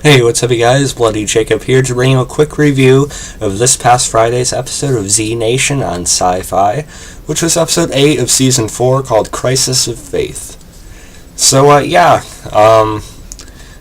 Hey, what's up, you guys? Bloody Jacob here to bring you a quick review of this past Friday's episode of Z Nation on Syfy, which was episode 8 of season 4 called Crisis of Faith. So,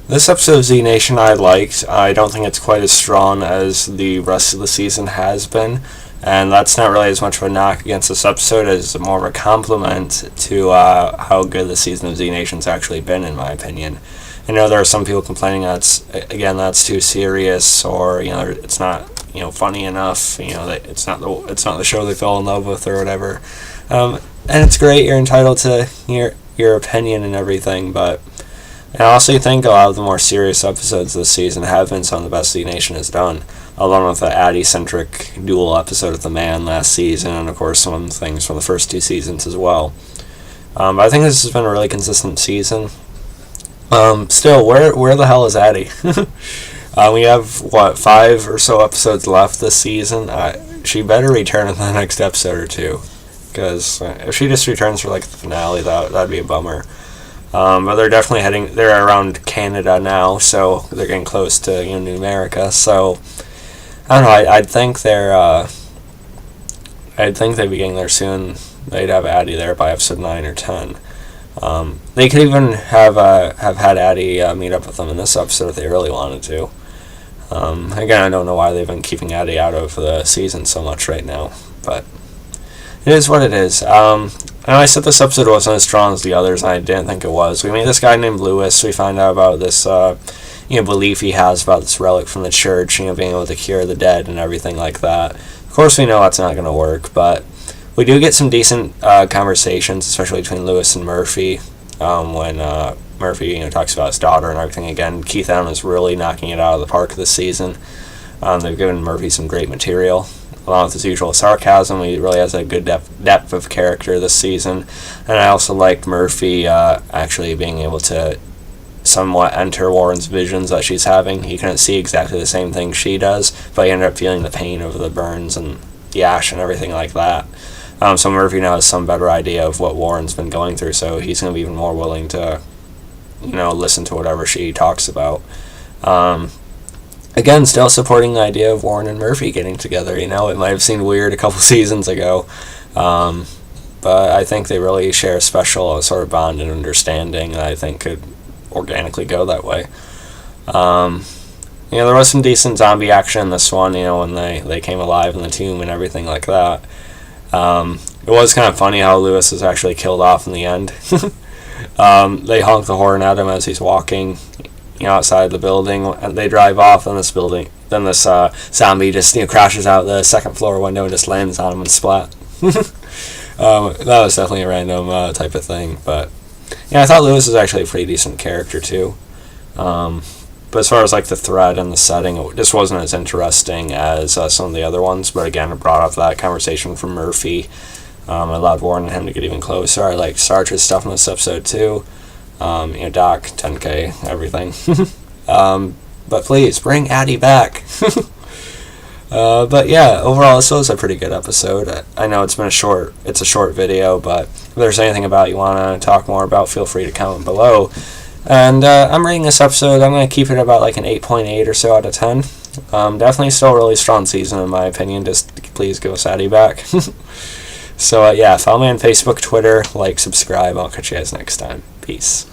this episode of Z Nation I liked. I don't think it's quite as strong as the rest of the season has been, and that's not really as much of a knock against this episode as more of a compliment to how good the season of Z Nation's actually been, in my opinion. I know there are some people complaining that's too serious, or it's not funny enough. That it's not the show they fell in love with or whatever. And it's great. You're entitled to your opinion and everything, but I also think a lot of the more serious episodes this season have been some of the best Z Nation has done, along with the Addy-centric dual episode of The Man last season, and of course some things from the first 2 seasons as well. But I think this has been a really consistent season. Still, where the hell is Addy? We have, 5 or so episodes left this season. She better return in the next episode or 2, because if she just returns for, the finale, that'd be a bummer. But they're definitely they're around Canada now, so they're getting close to, New America, so, I don't know, I'd think they'd be getting there soon. They'd have Addy there by episode 9 or 10. They could even have had Addy meet up with them in this episode if they really wanted to. Again, I don't know why they've been keeping Addy out of the season so much right now, but it is what it is. And I said this episode wasn't as strong as the others, and I didn't think it was. We meet this guy named Lewis. We find out about this belief he has about this relic from the church, being able to cure the dead and everything like that. Of course, we know that's not going to work, but we do get some decent conversations, especially between Lewis and Murphy, when Murphy talks about his daughter and everything. Again, Keith Allen is really knocking it out of the park this season. They've given Murphy some great material, along with his usual sarcasm. He really has a good depth of character this season, and I also liked Murphy actually being able to somewhat enter Warren's visions that she's having. He couldn't see exactly the same thing she does, but he ended up feeling the pain of the burns and the ash and everything like that. So Murphy now has some better idea of what Warren's been going through, so he's going to be even more willing to, listen to whatever she talks about. Again, still supporting the idea of Warren and Murphy getting together. It might have seemed weird a couple seasons ago, but I think they really share a special sort of bond and understanding that I think could organically go that way. There was some decent zombie action in this one, when they came alive in the tomb and everything like that. It was kind of funny how Lewis was actually killed off in the end. They honk the horn at him as he's walking, outside the building, and they drive off, and this zombie just, crashes out the second floor window and just lands on him and splat. That was definitely a random type of thing, but I thought Lewis was actually a pretty decent character too. But as far as the thread and the setting, it just wasn't as interesting as some of the other ones. But again, it brought up that conversation from Murphy. Allowed Warren and him to get even closer. I liked Sartre's stuff in this episode too. Doc, 10K, everything. But please bring Addy back. But yeah, overall this was a pretty good episode. I know it's a short video, but if there's anything about you want to talk more about, feel free to comment below. And I'm rating this episode, I'm going to keep it about an 8.8 or so out of 10. Definitely still a really strong season in my opinion. Just please give us Addy back. So yeah, follow me on Facebook, Twitter, subscribe. I'll catch you guys next time. Peace.